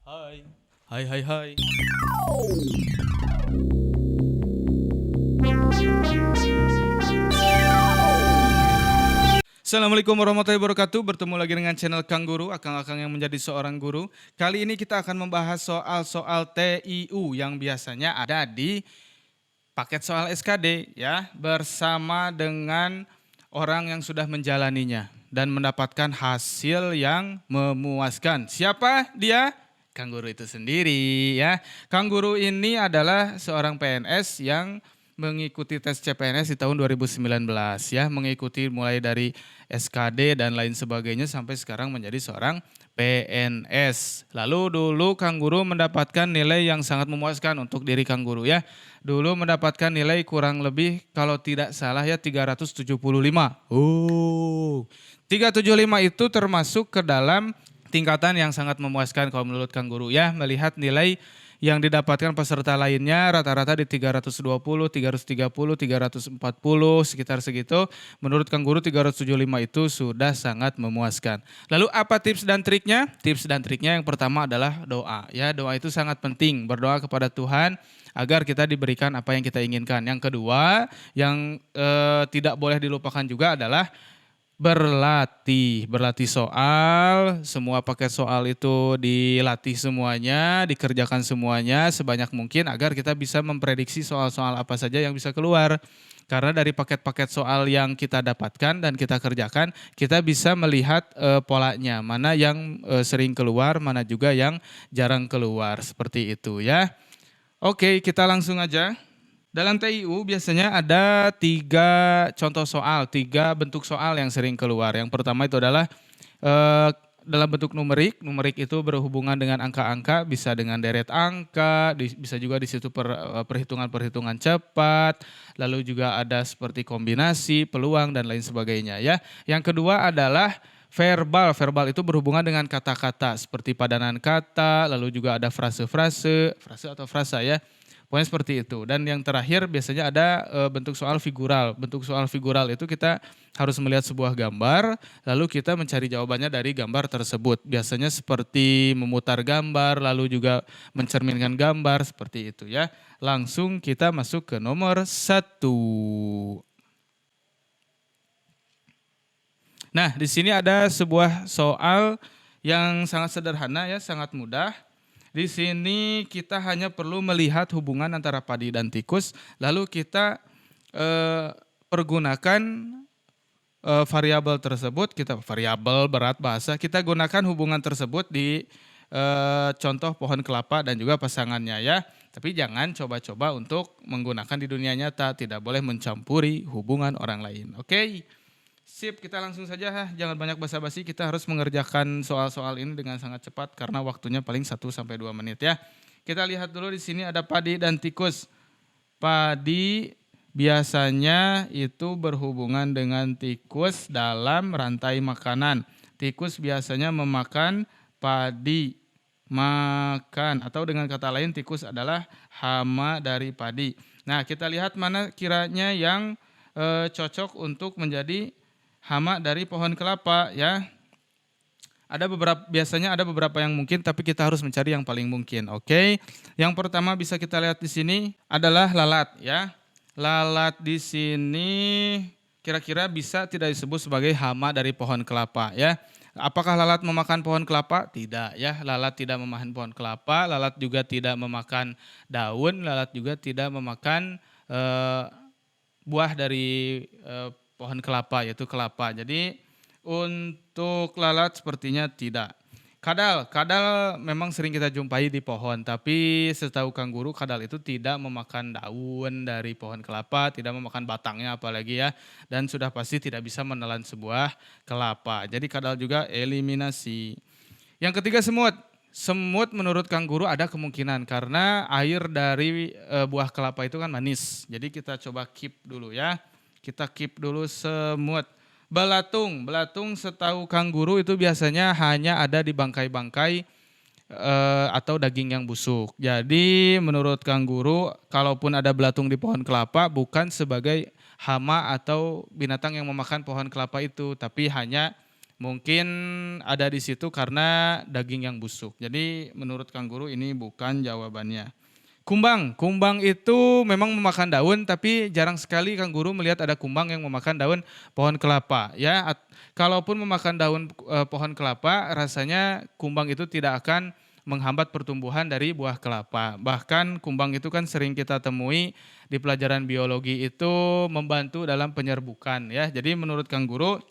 Hai. Hai hai hai. Assalamualaikum warahmatullahi wabarakatuh. Bertemu lagi dengan channel Kang Guru, akang-akang yang menjadi seorang guru. Kali ini kita akan membahas soal-soal TIU yang biasanya ada di paket soal SKD ya, bersama dengan orang yang sudah menjalaninya dan mendapatkan hasil yang memuaskan. Siapa dia? Kang Guru itu sendiri ya. Kang Guru ini adalah seorang PNS yang mengikuti tes CPNS di tahun 2019 ya, mengikuti mulai dari SKD dan lain sebagainya sampai sekarang menjadi seorang PNS. Lalu dulu Kang Guru mendapatkan nilai yang sangat memuaskan untuk diri Kang Guru ya. Dulu mendapatkan nilai kurang lebih kalau tidak salah ya 375. 375 itu termasuk ke dalam tingkatan yang sangat memuaskan kalau menurut Kang Guru ya, melihat nilai yang didapatkan peserta lainnya rata-rata di 320, 330, 340 sekitar segitu. Menurut Kang Guru 375 itu sudah sangat memuaskan. Lalu apa tips dan triknya? Tips dan triknya yang pertama adalah doa ya. Doa itu sangat penting, berdoa kepada Tuhan agar kita diberikan apa yang kita inginkan. Yang kedua yang tidak boleh dilupakan juga adalah berlatih soal, semua paket soal itu dilatih semuanya, dikerjakan semuanya sebanyak mungkin agar kita bisa memprediksi soal-soal apa saja yang bisa keluar. Karena dari paket-paket soal yang kita dapatkan dan kita kerjakan, kita bisa melihat polanya, mana yang sering keluar, mana juga yang jarang keluar, seperti itu ya. Oke, kita langsung aja. Dalam TIU biasanya ada 3 contoh soal, 3 bentuk soal yang sering keluar. Yang pertama itu adalah dalam bentuk numerik. Numerik itu berhubungan dengan angka-angka, bisa dengan deret angka, bisa juga di situ perhitungan-perhitungan cepat. Lalu juga ada seperti kombinasi, peluang dan lain sebagainya ya. Yang kedua adalah verbal. Verbal itu berhubungan dengan kata-kata seperti padanan kata, lalu juga ada frase-frase, frase atau frasa ya. Pokoknya seperti itu. Dan yang terakhir biasanya ada bentuk soal figural. Bentuk soal figural itu kita harus melihat sebuah gambar, lalu kita mencari jawabannya dari gambar tersebut. Biasanya seperti memutar gambar, lalu juga mencerminkan gambar, seperti itu ya. Langsung kita masuk ke nomor 1. Nah, di sini ada sebuah soal yang sangat sederhana ya, sangat mudah. Di sini kita hanya perlu melihat hubungan antara padi dan tikus, lalu kita pergunakan variabel tersebut, variabel berat bahasa, kita gunakan hubungan tersebut di contoh pohon kelapa dan juga pasangannya ya. Tapi jangan coba-coba untuk menggunakan di dunia nyata, tidak boleh mencampuri hubungan orang lain. Oke? Sip, kita langsung saja, jangan banyak basa-basi, kita harus mengerjakan soal-soal ini dengan sangat cepat karena waktunya paling 1-2 menit ya. Kita lihat dulu di sini ada padi dan tikus. Padi biasanya itu berhubungan dengan tikus dalam rantai makanan. Tikus biasanya memakan padi, makan, atau dengan kata lain tikus adalah hama dari padi. Nah, kita lihat mana kiranya yang cocok untuk menjadi hama dari pohon kelapa ya. Biasanya ada beberapa yang mungkin, tapi kita harus mencari yang paling mungkin. Oke. Yang pertama bisa kita lihat di sini adalah lalat ya. Lalat di sini kira-kira bisa tidak disebut sebagai hama dari pohon kelapa ya. Apakah lalat memakan pohon kelapa? Tidak ya. Lalat tidak memakan pohon kelapa, lalat juga tidak memakan daun, lalat juga tidak memakan buah dari pohon kelapa, yaitu kelapa. Jadi untuk lalat sepertinya tidak. Kadal memang sering kita jumpai di pohon, tapi setahu Kang Guru kadal itu tidak memakan daun dari pohon kelapa, tidak memakan batangnya apalagi ya, dan sudah pasti tidak bisa menelan sebuah kelapa. Jadi kadal juga eliminasi. Yang ketiga semut. Semut menurut Kang Guru ada kemungkinan karena air dari buah kelapa itu kan manis. Jadi kita coba keep dulu ya. Kita keep dulu semut. Belatung setahu Kang Guru itu biasanya hanya ada di bangkai-bangkai atau daging yang busuk. Jadi menurut Kang Guru, kalaupun ada belatung di pohon kelapa bukan sebagai hama atau binatang yang memakan pohon kelapa itu, tapi hanya Mungkin ada di situ karena daging yang busuk. Jadi menurut Kang Guru ini bukan jawabannya. Kumbang, kumbang itu memang memakan daun, tapi jarang sekali Kang Guru melihat ada kumbang yang memakan daun pohon kelapa. Ya, kalaupun memakan daun pohon kelapa, rasanya kumbang itu tidak akan menghambat pertumbuhan dari buah kelapa. Bahkan kumbang itu kan sering kita temui di pelajaran biologi itu membantu dalam penyerbukan ya. Jadi menurut Kang Guru,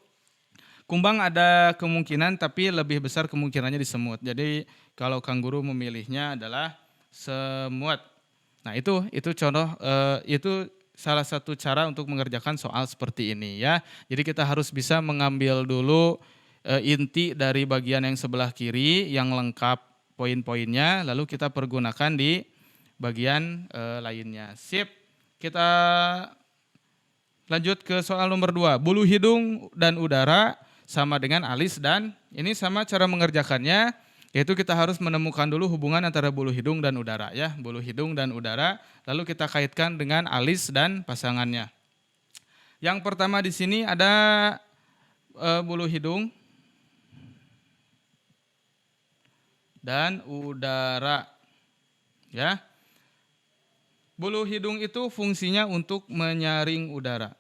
kumbang ada kemungkinan tapi lebih besar kemungkinannya di semut. Jadi kalau Kang Guru memilihnya adalah semut. Nah itu contoh itu salah satu cara untuk mengerjakan soal seperti ini ya. Jadi kita harus bisa mengambil dulu inti dari bagian yang sebelah kiri yang lengkap poin-poinnya, lalu kita pergunakan di bagian lainnya. Sip, kita lanjut ke soal nomor 2. Bulu hidung dan udara sama dengan alis dan ini sama cara mengerjakannya, yaitu kita harus menemukan dulu hubungan antara bulu hidung dan udara ya. Bulu hidung dan udara, lalu kita kaitkan dengan alis dan pasangannya. Yang pertama di sini ada bulu hidung dan udara. Ya. Bulu hidung itu fungsinya untuk menyaring udara.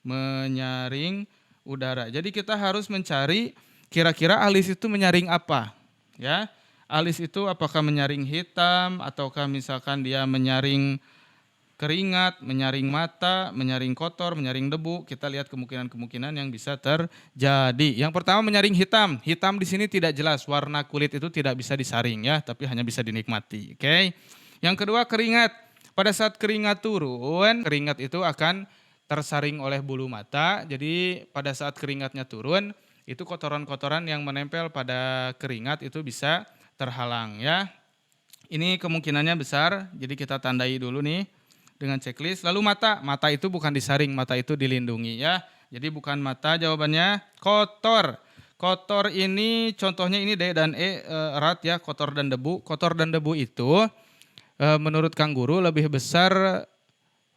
Menyaring udara. Jadi kita harus mencari kira-kira alis itu menyaring apa? Ya. Alis itu apakah menyaring hitam ataukah misalkan dia menyaring keringat, menyaring mata, menyaring kotor, menyaring debu. Kita lihat kemungkinan-kemungkinan yang bisa terjadi. Yang pertama menyaring hitam. Hitam di sini tidak jelas, warna kulit itu tidak bisa disaring ya, tapi hanya bisa dinikmati. Oke. Yang kedua keringat. Pada saat keringat turun, keringat itu akan tersaring oleh bulu mata. Jadi pada saat keringatnya turun, itu kotoran-kotoran yang menempel pada keringat itu bisa terhalang ya. Ini kemungkinannya besar, jadi kita tandai dulu nih dengan checklist. Lalu mata itu bukan disaring, mata itu dilindungi ya. Jadi bukan mata jawabannya. Kotor. Kotor ini contohnya ini D dan E erat ya, kotor dan debu. Kotor dan debu itu menurut Kang Guru lebih besar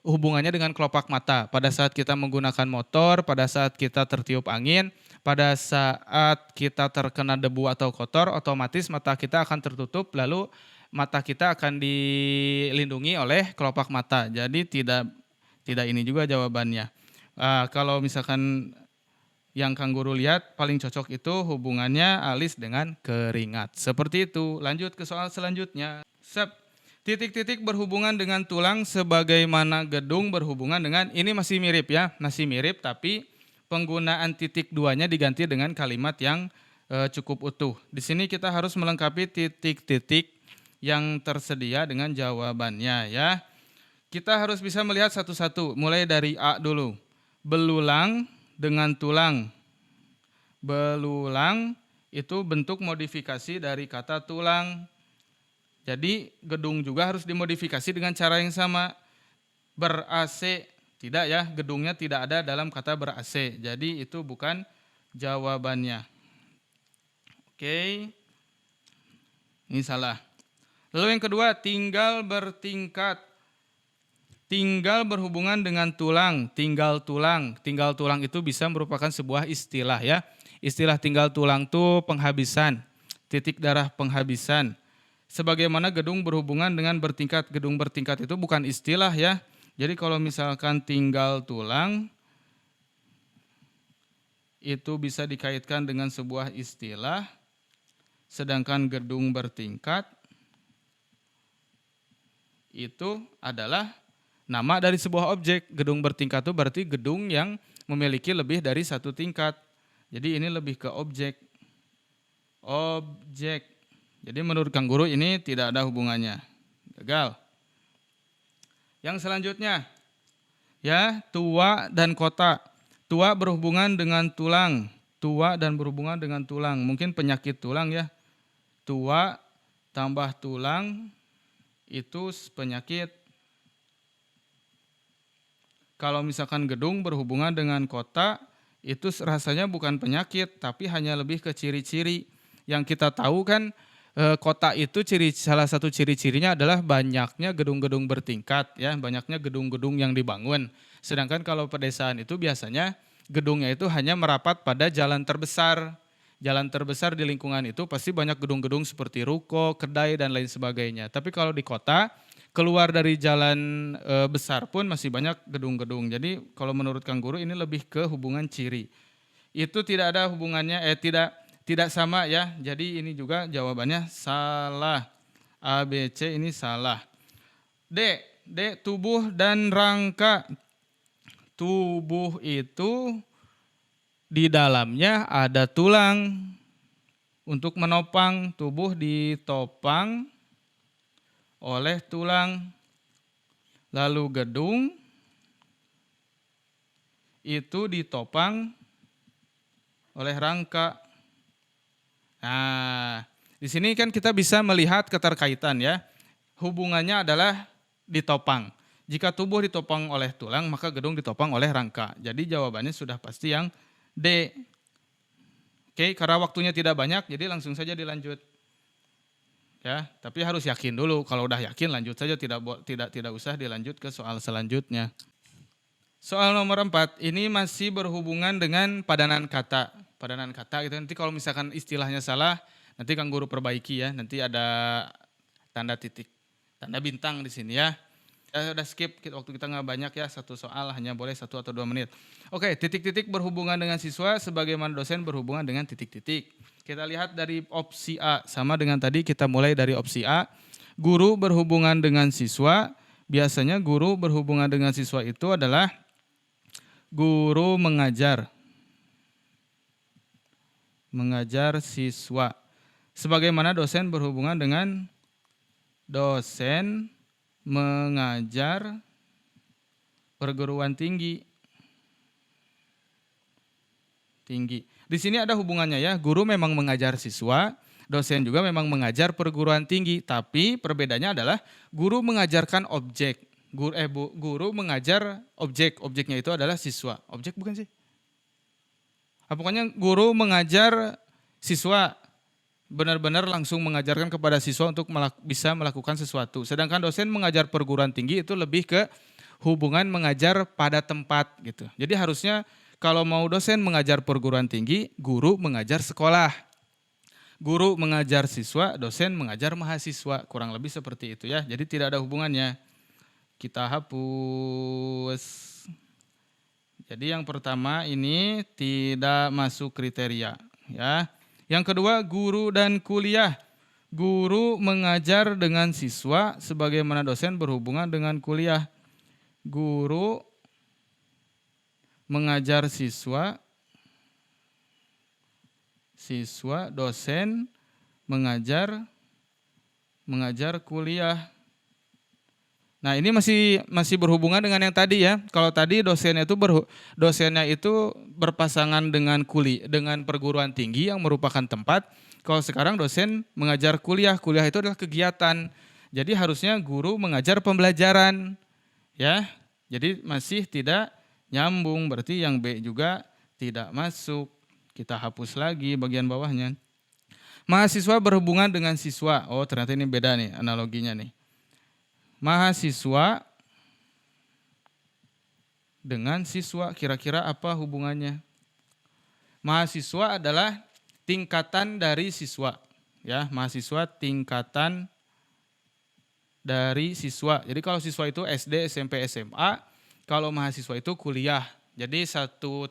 hubungannya dengan kelopak mata. Pada saat kita menggunakan motor, pada saat kita tertiup angin, pada saat kita terkena debu atau kotor, otomatis mata kita akan tertutup lalu mata kita akan dilindungi oleh kelopak mata. Jadi tidak ini juga jawabannya. Kalau misalkan yang Kang Guru lihat paling cocok itu hubungannya alis dengan keringat. Seperti itu. Lanjut ke soal selanjutnya. Titik-titik berhubungan dengan tulang sebagaimana gedung berhubungan dengan, ini masih mirip ya, masih mirip tapi penggunaan titik duanya diganti dengan kalimat yang cukup utuh. Di sini kita harus melengkapi titik-titik yang tersedia dengan jawabannya ya. Kita harus bisa melihat satu-satu, mulai dari A dulu. Belulang dengan tulang. Belulang itu bentuk modifikasi dari kata tulang. Jadi gedung juga harus dimodifikasi dengan cara yang sama. Ber-AC, tidak ya, gedungnya tidak ada dalam kata ber-AC. Jadi itu bukan jawabannya. Oke, ini salah. Lalu yang kedua, tinggal bertingkat. Tinggal berhubungan dengan tulang, tinggal tulang. Tinggal tulang itu bisa merupakan sebuah istilah ya. Istilah tinggal tulang itu penghabisan, titik darah penghabisan. Sebagaimana gedung berhubungan dengan bertingkat. Gedung bertingkat itu bukan istilah ya. Jadi kalau misalkan tinggal tulang, itu bisa dikaitkan dengan sebuah istilah. Sedangkan gedung bertingkat, itu adalah nama dari sebuah objek. Gedung bertingkat itu berarti gedung yang memiliki lebih dari satu tingkat. Jadi ini lebih ke objek. Objek. Jadi menurut Kang Guru ini tidak ada hubungannya. Gagal. Yang selanjutnya, ya, tua dan kota. Tua berhubungan dengan tulang. Tua dan berhubungan dengan tulang. Mungkin penyakit tulang ya. Tua tambah tulang itu penyakit. Kalau misalkan gedung berhubungan dengan kota, itu rasanya bukan penyakit, tapi hanya lebih ke ciri-ciri. Yang kita tahu kan kota itu salah satu ciri-cirinya adalah banyaknya gedung-gedung bertingkat, ya, banyaknya gedung-gedung yang dibangun. Sedangkan kalau pedesaan itu biasanya gedungnya itu hanya merapat pada jalan terbesar. Jalan terbesar di lingkungan itu pasti banyak gedung-gedung seperti ruko, kedai, dan lain sebagainya. Tapi kalau di kota, keluar dari jalan besar pun masih banyak gedung-gedung. Jadi kalau menurut Kang Guru ini lebih ke hubungan ciri. Itu tidak ada hubungannya, tidak sama ya. Jadi ini juga jawabannya salah. A, B, C ini salah. D, tubuh dan rangka. Tubuh itu di dalamnya ada tulang. Untuk menopang, tubuh ditopang oleh tulang. Lalu gedung itu ditopang oleh rangka. Nah, di sini kan kita bisa melihat keterkaitan ya. Hubungannya adalah ditopang. Jika tubuh ditopang oleh tulang, maka gedung ditopang oleh rangka. Jadi jawabannya sudah pasti yang D. Oke, karena waktunya tidak banyak, jadi langsung saja dilanjut. Ya, tapi harus yakin dulu. Kalau udah yakin, lanjut saja, tidak usah dilanjut ke soal selanjutnya. Soal nomor 4, ini masih berhubungan dengan padanan kata. Padanan kata gitu. Nanti kalau misalkan istilahnya salah, nanti Kang Guru perbaiki ya. Nanti ada tanda titik, tanda bintang di sini ya. Udah skip, waktu kita nggak banyak ya, satu soal hanya boleh 1 atau 2 menit. Oke, titik-titik berhubungan dengan siswa sebagaimana dosen berhubungan dengan titik-titik. Kita lihat dari opsi A, sama dengan tadi kita mulai dari opsi A. Guru berhubungan dengan siswa, biasanya guru berhubungan dengan siswa itu adalah guru mengajar. Mengajar siswa. Sebagaimana dosen berhubungan dengan dosen mengajar perguruan tinggi. Di sini ada hubungannya ya, guru memang mengajar siswa, dosen juga memang mengajar perguruan tinggi, tapi perbedaannya adalah guru mengajarkan objek. Guru mengajar objeknya itu adalah siswa. Objek bukan sih? Pokoknya guru mengajar siswa, benar-benar langsung mengajarkan kepada siswa untuk bisa melakukan sesuatu. Sedangkan dosen mengajar perguruan tinggi itu lebih ke hubungan mengajar pada tempat gitu. Jadi harusnya kalau mau dosen mengajar perguruan tinggi, guru mengajar sekolah. Guru mengajar siswa, dosen mengajar mahasiswa. Kurang lebih seperti itu ya. Jadi tidak ada hubungannya. Kita hapus. Jadi yang pertama ini tidak masuk kriteria ya. Yang kedua, guru dan kuliah. Guru mengajar dengan siswa sebagaimana dosen berhubungan dengan kuliah. Guru mengajar siswa, dosen mengajar kuliah. Nah, ini masih berhubungan dengan yang tadi ya. Kalau tadi dosennya itu berpasangan dengan dengan perguruan tinggi yang merupakan tempat. Kalau sekarang dosen mengajar kuliah itu adalah kegiatan. Jadi harusnya guru mengajar pembelajaran. Ya. Jadi masih tidak nyambung, berarti yang B juga tidak masuk. Kita hapus lagi bagian bawahnya. Mahasiswa berhubungan dengan siswa. Oh, ternyata ini beda nih analoginya nih. Mahasiswa dengan siswa, kira-kira apa hubungannya? Mahasiswa adalah tingkatan dari siswa, ya, mahasiswa tingkatan dari siswa. Jadi kalau siswa itu SD, SMP, SMA, kalau mahasiswa itu kuliah. Jadi satu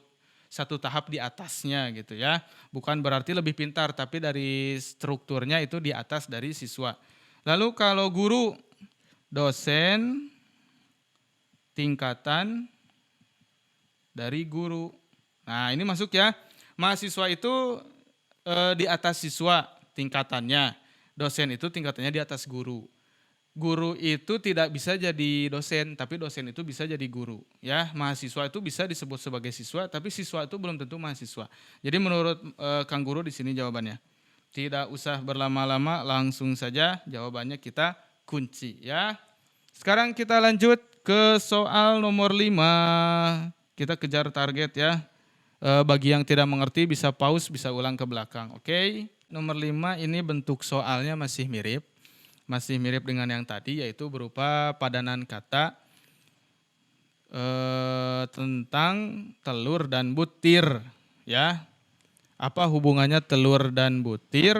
tahap di atasnya gitu ya. Bukan berarti lebih pintar, tapi dari strukturnya itu di atas dari siswa. Lalu kalau guru, dosen tingkatan dari guru. Nah, ini masuk ya. Mahasiswa itu di atas siswa tingkatannya. Dosen itu tingkatannya di atas guru. Guru itu tidak bisa jadi dosen, tapi dosen itu bisa jadi guru. Ya, mahasiswa itu bisa disebut sebagai siswa, tapi siswa itu belum tentu mahasiswa. Jadi menurut Kang Guru di sini jawabannya. Tidak usah berlama-lama, langsung saja jawabannya kita kunci ya. Sekarang kita lanjut ke soal nomor 5. Kita kejar target ya. Bagi yang tidak mengerti bisa pause, bisa ulang ke belakang. Oke. Nomor 5 ini bentuk soalnya masih mirip. Masih mirip dengan yang tadi, yaitu berupa padanan kata. tentang telur dan butir ya. Apa hubungannya telur dan butir?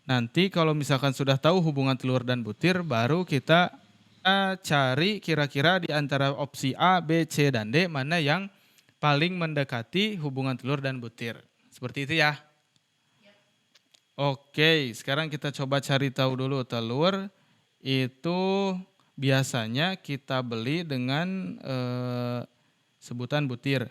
Nanti kalau misalkan sudah tahu hubungan telur dan butir, baru kita cari kira-kira di antara opsi A, B, C, dan D mana yang paling mendekati hubungan telur dan butir. Seperti itu ya. Oke, sekarang kita coba cari tahu dulu telur itu biasanya kita beli dengan sebutan butir.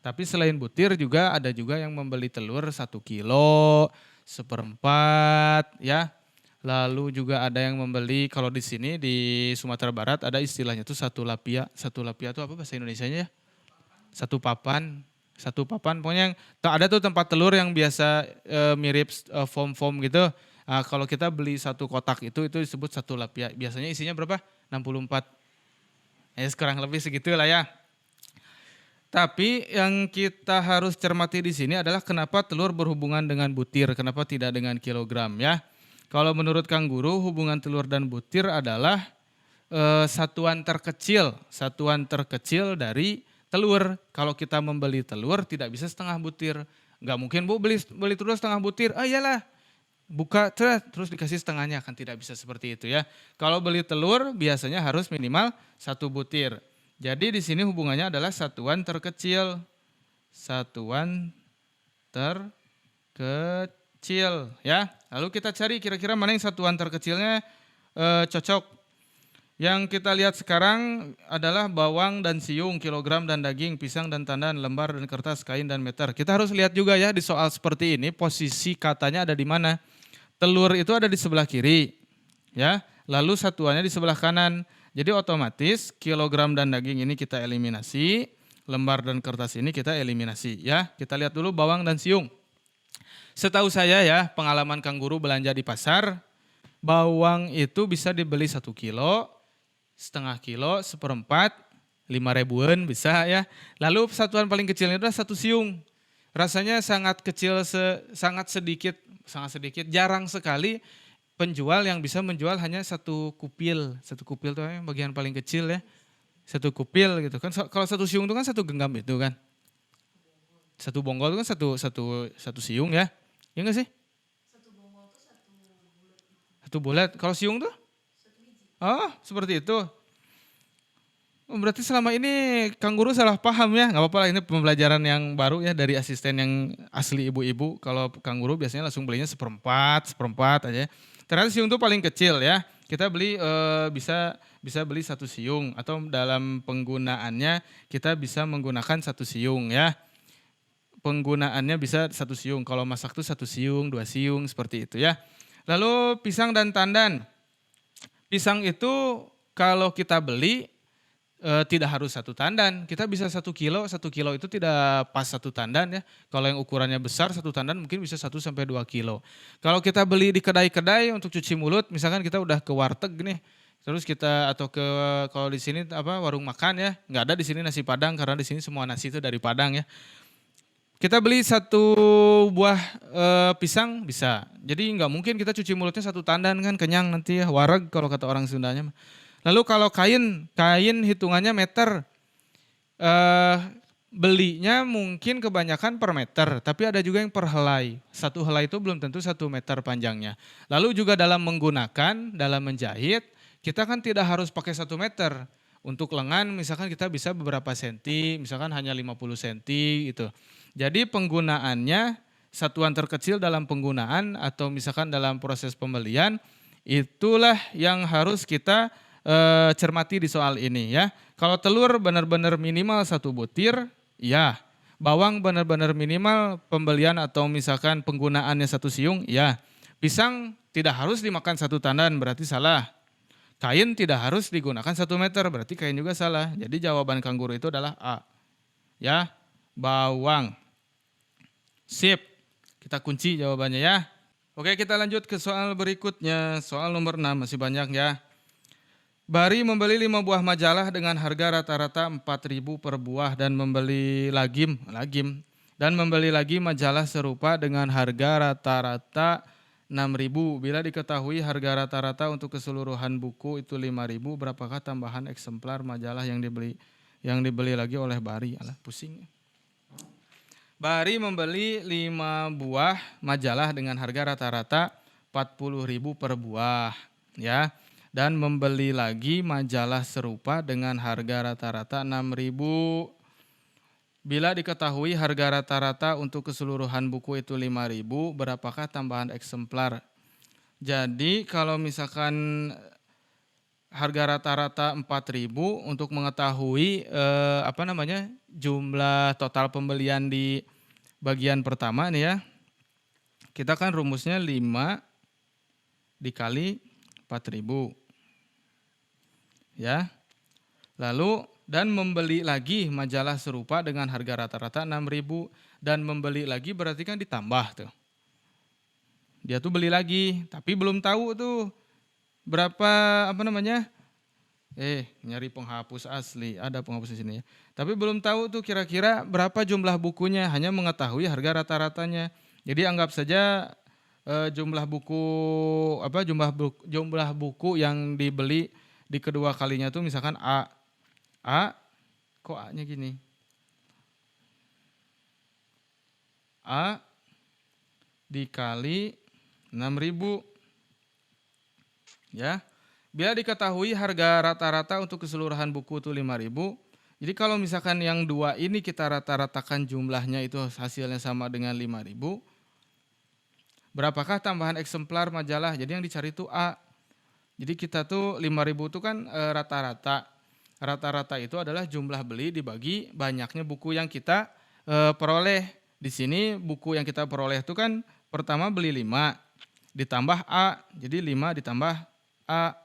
Tapi selain butir juga ada juga yang membeli telur 1 kilo, 1/4 ya. Lalu juga ada yang membeli, kalau di sini di Sumatera Barat ada istilahnya tuh 1 lapia. 1 lapia itu apa bahasa Indonesianya ya? 1 papan. 1 papan pokoknya ada tuh tempat telur yang biasa mirip foam-foam gitu. Nah, kalau kita beli 1 kotak itu disebut 1 lapia. Biasanya isinya berapa? 64. Ya kurang lebih segitulah ya. Tapi yang kita harus cermati di sini adalah kenapa telur berhubungan dengan butir, kenapa tidak dengan kilogram ya. Kalau menurut Kang Guru hubungan telur dan butir adalah satuan terkecil dari telur. Kalau kita membeli telur tidak bisa setengah butir. Nggak mungkin Bu beli telur setengah butir, iyalah buka terus dikasih setengahnya, kan tidak bisa seperti itu ya. Kalau beli telur biasanya harus minimal 1 butir. Jadi di sini hubungannya adalah satuan terkecil. Satuan terkecil ya. Lalu kita cari kira-kira mana yang satuan terkecilnya cocok. Yang kita lihat sekarang adalah bawang dan siung, kilogram dan daging, pisang dan tandan, lembar dan kertas, kain dan meter. Kita harus lihat juga ya di soal seperti ini posisi katanya ada di mana. Telur itu ada di sebelah kiri ya. Lalu satuannya di sebelah kanan. Jadi otomatis kilogram dan daging ini kita eliminasi, lembar dan kertas ini kita eliminasi ya. Kita lihat dulu bawang dan siung. Setahu saya ya, pengalaman Kang Guru belanja di pasar, bawang itu bisa dibeli 1 kilo, setengah kilo, 1/4, 5 ribuan bisa ya. Lalu satuan paling kecilnya adalah 1 siung. Rasanya sangat kecil, sangat sedikit, jarang sekali penjual yang bisa menjual hanya 1 kupil. 1 kupil itu yang bagian paling kecil ya. 1 kupil gitu kan. Kalau 1 siung itu kan 1 genggam itu kan. 1 bonggol itu kan satu siung ya. Iya enggak sih? 1 bonggol itu 1 bulat. 1 bulat. Kalau siung tuh? 1 biji. Oh, seperti itu. Berarti selama ini Kang Guru salah paham ya. Enggak apa-apa lah, ini pembelajaran yang baru ya dari asisten yang asli ibu-ibu. Kalau Kang Guru biasanya langsung belinya 1/4 aja. Ternyata siung itu paling kecil ya. Kita beli bisa beli 1 siung atau dalam penggunaannya kita bisa menggunakan 1 siung ya. Penggunaannya bisa 1 siung. Kalau masak tuh 1 siung, 2 siung seperti itu ya. Lalu pisang dan tandan. Pisang itu kalau kita beli tidak harus 1 tandan. Kita bisa 1 kilo. 1 kilo itu tidak pas 1 tandan ya. Kalau yang ukurannya besar 1 tandan mungkin bisa 1-2 kilo. Kalau kita beli di kedai-kedai untuk cuci mulut, misalkan kita udah ke warteg nih, terus kita atau ke kalau di sini warung makan ya, nggak ada di sini nasi Padang karena di sini semua nasi itu dari Padang ya. Kita beli 1 buah pisang bisa. Jadi nggak mungkin kita cuci mulutnya 1 tandan kan, kenyang nanti ya, wareg kalau kata orang Sundanya. Lalu kalau kain hitungannya meter. Belinya mungkin kebanyakan per meter, tapi ada juga yang per helai. 1 helai itu belum tentu 1 meter panjangnya. Lalu juga dalam menjahit, kita kan tidak harus pakai 1 meter. Untuk lengan misalkan kita bisa beberapa senti, misalkan hanya 50 senti gitu. Jadi penggunaannya, satuan terkecil dalam penggunaan atau misalkan dalam proses pembelian, itulah yang harus kita cermati di soal ini ya. Kalau telur benar-benar minimal 1 butir, ya. Bawang benar-benar minimal pembelian atau misalkan penggunaannya 1 siung, ya. Pisang tidak harus dimakan 1 tandan, berarti salah. Kain tidak harus digunakan 1 meter, berarti kain juga salah. Jadi jawaban Kang Guru itu adalah A. Ya, bawang. Sip, kita kunci jawabannya ya. Oke, kita lanjut ke soal berikutnya. Soal nomor 6, masih banyak ya. Bari membeli 5 buah majalah dengan harga rata-rata 4.000 per buah dan membeli lagi majalah serupa dengan harga rata-rata 6.000. Bila diketahui harga rata-rata untuk keseluruhan buku itu 5.000, berapakah tambahan eksemplar majalah yang dibeli lagi oleh Bari? Alah, pusing. Bari membeli 5 buah majalah dengan harga rata-rata 40.000 per buah, ya. Dan membeli lagi majalah serupa dengan harga rata-rata 6.000. Bila diketahui harga rata-rata untuk keseluruhan buku itu 5.000, berapakah tambahan eksemplar? Jadi kalau misalkan harga rata-rata 4.000 untuk mengetahui jumlah total pembelian di bagian pertama nih ya. Kita kan rumusnya 5 dikali 4.000. Ya. Lalu dan membeli lagi majalah serupa dengan harga rata-rata 6.000 dan membeli lagi berarti kan ditambah tuh. Dia tuh beli lagi, tapi belum tahu tuh berapa nyari penghapus asli, ada penghapus di sini ya. Tapi belum tahu tuh kira-kira berapa jumlah bukunya, hanya mengetahui harga rata-ratanya. Jadi anggap saja jumlah buku yang dibeli di kedua kalinya tuh misalkan A. Kok A-nya gini? A dikali 6.000. Ya. Bila diketahui harga rata-rata untuk keseluruhan buku itu 5.000. Jadi kalau misalkan yang dua ini kita rata-ratakan jumlahnya itu hasilnya sama dengan 5.000. Berapakah tambahan eksemplar majalah? Jadi yang dicari itu A. Jadi kita tuh 5.000 itu kan rata-rata. Rata-rata itu adalah jumlah beli dibagi banyaknya buku yang kita peroleh. Di sini buku yang kita peroleh itu kan pertama beli 5 ditambah A. Jadi 5 ditambah A.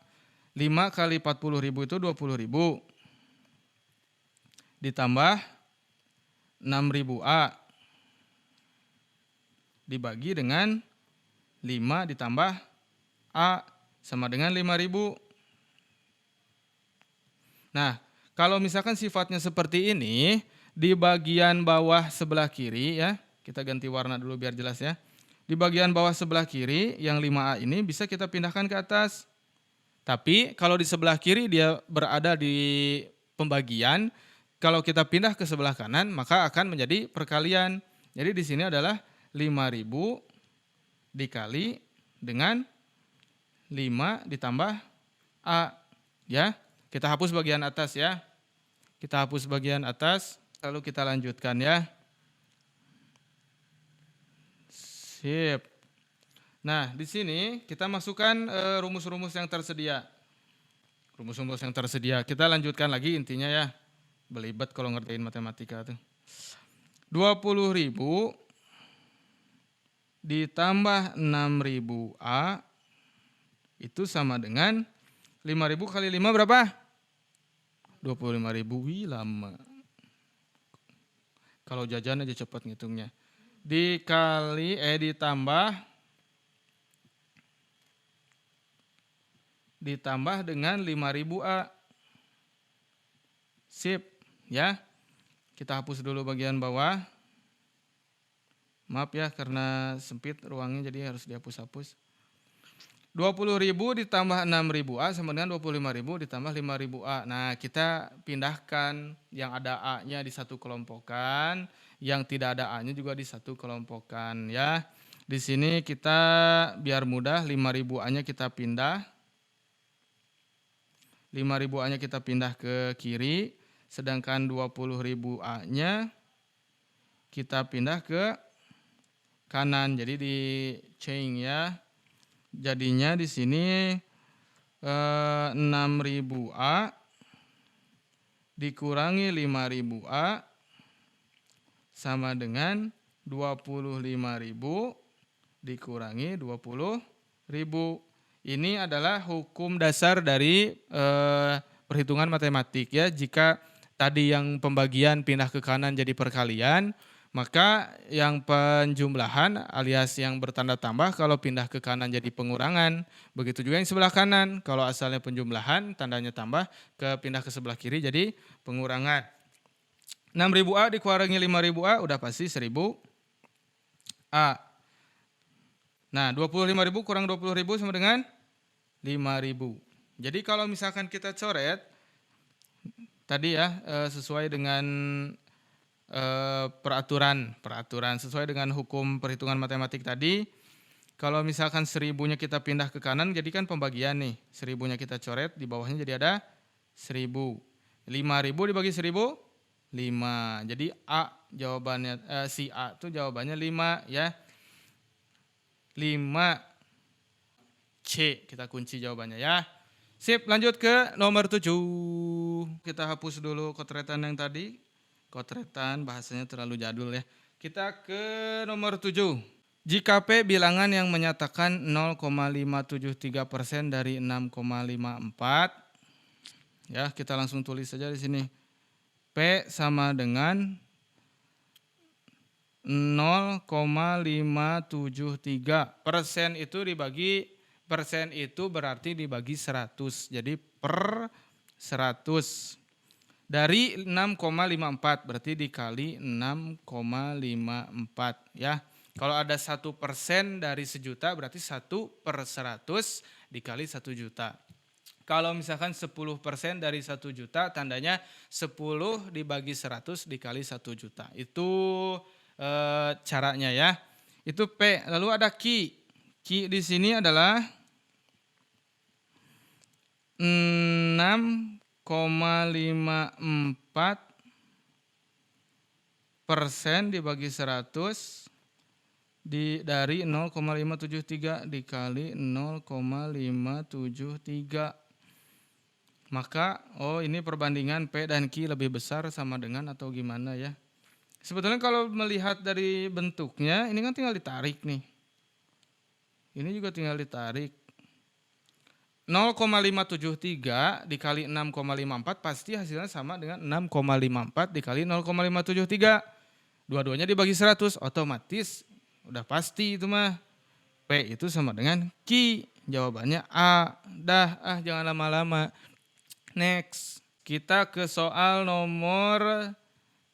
5 kali 40.000 itu 20.000. Ditambah 6.000 A. Dibagi dengan 5 ditambah A sama dengan 5.000. Nah, kalau misalkan sifatnya seperti ini, di bagian bawah sebelah kiri ya, kita ganti warna dulu biar jelas ya. Di bagian bawah sebelah kiri yang 5A ini bisa kita pindahkan ke atas. Tapi kalau di sebelah kiri dia berada di pembagian, kalau kita pindah ke sebelah kanan maka akan menjadi perkalian. Jadi di sini adalah 5.000 dikali dengan 5 ditambah A. Ya. Kita hapus bagian atas ya. Kita hapus bagian atas, lalu kita lanjutkan ya. Sip. Nah, di sini kita masukkan rumus-rumus yang tersedia. Rumus-rumus yang tersedia. Kita lanjutkan lagi intinya ya. Belibet kalau ngertiin matematika tuh. 20.000 ditambah 6.000 A itu sama dengan 5.000 kali 5 berapa? 25.000. Wih, lama. Kalau jajan aja cepat ngitungnya. Ditambah dengan 5.000 A. Sip, ya. Kita hapus dulu bagian bawah. Maaf ya karena sempit ruangnya jadi harus dihapus-hapus. 20.000 ditambah 6.000 A sama dengan 25.000 ditambah 5.000 A. Nah, kita pindahkan yang ada A-nya di satu kelompokan, yang tidak ada A-nya juga di satu kelompokan ya. Di sini kita biar mudah 5.000 A-nya kita pindah. 5.000 A-nya kita pindah ke kiri, sedangkan 20.000 A-nya kita pindah ke kanan. Jadi di change ya. Jadinya di sini 6.000 A dikurangi 5.000 A sama dengan 25.000 dikurangi 20.000. Ini adalah hukum dasar dari perhitungan matematik ya. Jika tadi yang pembagian pindah ke kanan jadi perkalian, maka yang penjumlahan alias yang bertanda tambah kalau pindah ke kanan jadi pengurangan. Begitu juga yang sebelah kanan, kalau asalnya penjumlahan tandanya tambah, pindah ke sebelah kiri jadi pengurangan. 6.000 A dikurangi 5.000 A udah pasti 1.000 A. Nah 25.000 kurang 20.000 sama dengan 5.000. Jadi kalau misalkan kita coret tadi ya sesuai dengan peraturan sesuai dengan hukum perhitungan matematik tadi. Kalau misalkan 1.000-nya kita pindah ke kanan, jadi kan pembagian nih. 1.000-nya kita coret, di bawahnya jadi ada 1.000. 5.000 dibagi 1.000, 5. Jadi A jawabannya, si A itu jawabannya 5 ya. 5 C kita kunci jawabannya ya. Sip, lanjut ke nomor 7. Kita hapus dulu kotretan yang tadi. Kotretan bahasanya terlalu jadul ya. Kita ke nomor 7. Jika P bilangan yang menyatakan 0,573% dari 6,54, ya kita langsung tulis saja di sini. P sama dengan 0,573. Persen itu berarti dibagi 100. Jadi per 100. Dari 6,54 berarti dikali 6,54 ya. Kalau ada 1% dari 1.000.000 berarti 1/100 dikali 1 juta. Kalau misalkan 10% dari 1 juta tandanya 10 dibagi 100 dikali 1 juta. Itu caranya ya. Itu P. Lalu ada Q. Q di sini adalah 6,54% dibagi 100 dari 0,573 dikali 0,573. Maka ini perbandingan P dan Q lebih besar sama dengan atau gimana ya. Sebetulnya kalau melihat dari bentuknya ini kan tinggal ditarik nih. Ini juga tinggal ditarik. 0,573 dikali 6,54 pasti hasilnya sama dengan 6,54 dikali 0,573. Dua-duanya dibagi 100 otomatis udah pasti itu mah. P itu sama dengan Q. Jawabannya A. Dah, jangan lama-lama. Next. Kita ke soal nomor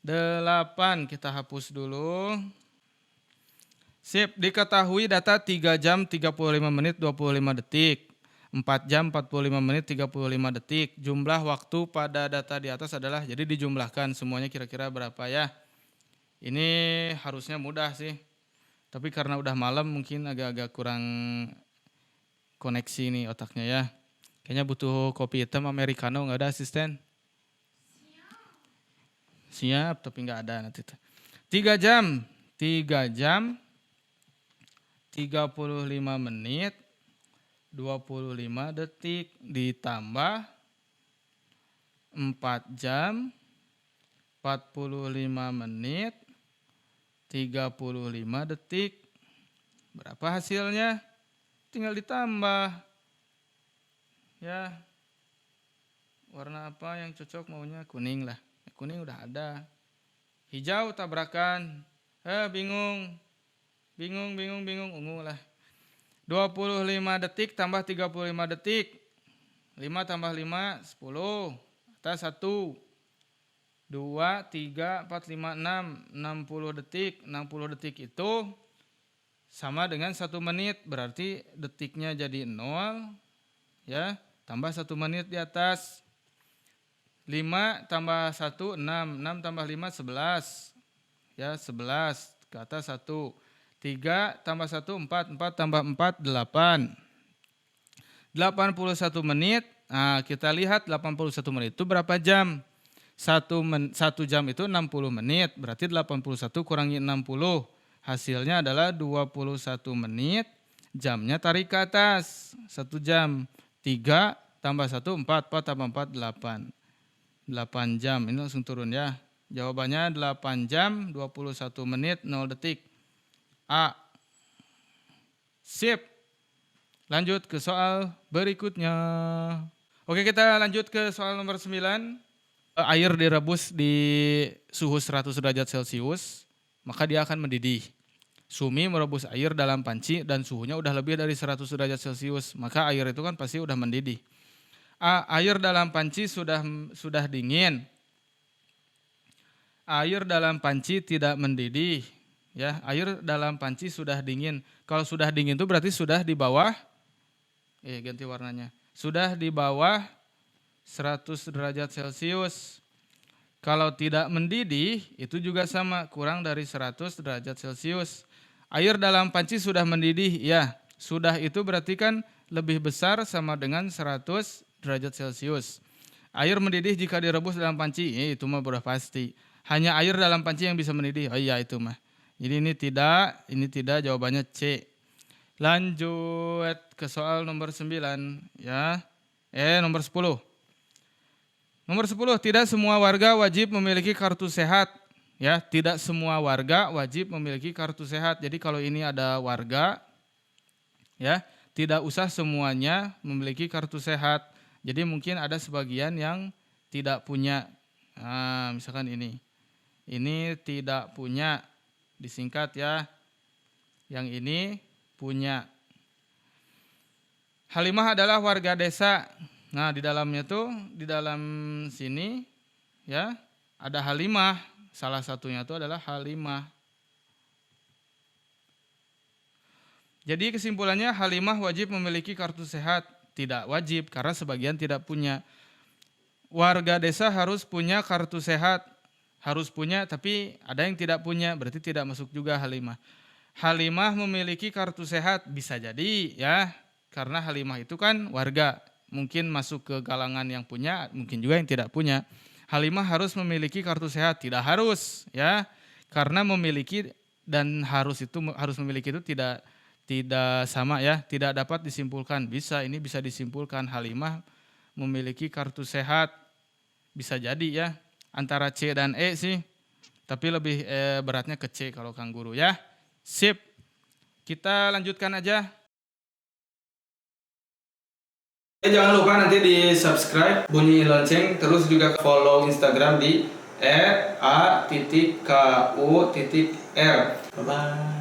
8. Kita hapus dulu. Sip. Diketahui data 3 jam 35 menit 25 detik. 4 jam 45 menit 35 detik. Jumlah waktu pada data di atas adalah, jadi dijumlahkan semuanya kira-kira berapa ya. Ini harusnya mudah sih. Tapi karena udah malam mungkin agak-agak kurang koneksi nih otaknya ya. Kayaknya butuh kopi hitam americano, nggak ada asisten? Siap, tapi nggak ada nanti. 3 jam 35 menit 25 detik ditambah 4 jam 45 menit 35 detik. Berapa hasilnya? Tinggal ditambah. Ya. Warna apa yang cocok maunya? Kuning lah. Kuning udah ada. Hijau tabrakan. Bingung. Ungu lah. 25 detik tambah 35 detik. 5 tambah 5, 10. Atas 1. 2, 3, 4, 5, 6. 60 detik. 60 detik itu sama dengan 1 menit. Berarti detiknya jadi 0. Ya, tambah 1 menit di atas. 5 tambah 1, 6. 6 tambah 5, 11. Ya, 11. Ke atas 1. 3 tambah 1, 4. 4 tambah 4, 8. 81 menit. Nah, kita lihat 81 menit itu berapa jam? 1 jam itu 60 menit. Berarti 81 kurangi 60. Hasilnya adalah 21 menit. Jamnya tarik ke atas. 1 jam. 3 tambah 1, 4. 4 tambah 4, 8. 8 jam. Ini langsung turun ya. Jawabannya 8 jam, 21 menit, 0 detik. A. Sip. Lanjut ke soal berikutnya. Oke, kita lanjut ke soal nomor 9. Air direbus di suhu 100 derajat Celcius, maka dia akan mendidih. Sumi merebus air dalam panci dan suhunya udah lebih dari 100 derajat Celcius, maka air itu kan pasti udah mendidih. A. Air dalam panci sudah dingin. Air dalam panci tidak mendidih. Ya, air dalam panci sudah dingin. Kalau sudah dingin itu berarti sudah di bawah, ganti warnanya. Sudah di bawah 100 derajat Celcius. Kalau tidak mendidih, itu juga sama, kurang dari 100 derajat Celcius. Air dalam panci sudah mendidih, ya. Sudah itu berarti kan lebih besar sama dengan 100 derajat Celcius. Air mendidih jika direbus dalam panci, itu mah udah pasti. Hanya air dalam panci yang bisa mendidih, oh iya itu mah. Jadi ini tidak, jawabannya C. Lanjut ke soal nomor 9, ya. Nomor 10. Nomor 10, tidak semua warga wajib memiliki kartu sehat. Ya, tidak semua warga wajib memiliki kartu sehat. Jadi kalau ini ada warga, ya, tidak usah semuanya memiliki kartu sehat. Jadi mungkin ada sebagian yang tidak punya. Nah, misalkan ini tidak punya, disingkat ya. Yang ini punya. Halimah adalah warga desa. Nah, di dalamnya tuh, di dalam sini ya, ada Halimah. Salah satunya itu adalah Halimah. Jadi kesimpulannya Halimah wajib memiliki kartu sehat. Tidak wajib karena sebagian tidak punya. Warga desa harus punya kartu sehat. Harus punya, tapi ada yang tidak punya, berarti tidak masuk juga Halimah. Halimah memiliki kartu sehat, bisa jadi ya, karena Halimah itu kan warga, mungkin masuk ke kalangan yang punya, mungkin juga yang tidak punya. Halimah harus memiliki kartu sehat, tidak harus ya, karena memiliki dan harus memiliki itu tidak sama ya, tidak dapat disimpulkan. Ini bisa disimpulkan Halimah memiliki kartu sehat, bisa jadi ya. Antara C dan E sih, tapi lebih beratnya ke C kalau Kang Guru ya. Sip, kita lanjutkan aja. Jangan lupa nanti di subscribe, bunyi lonceng, terus juga follow Instagram di @a.ku.r. Bye bye.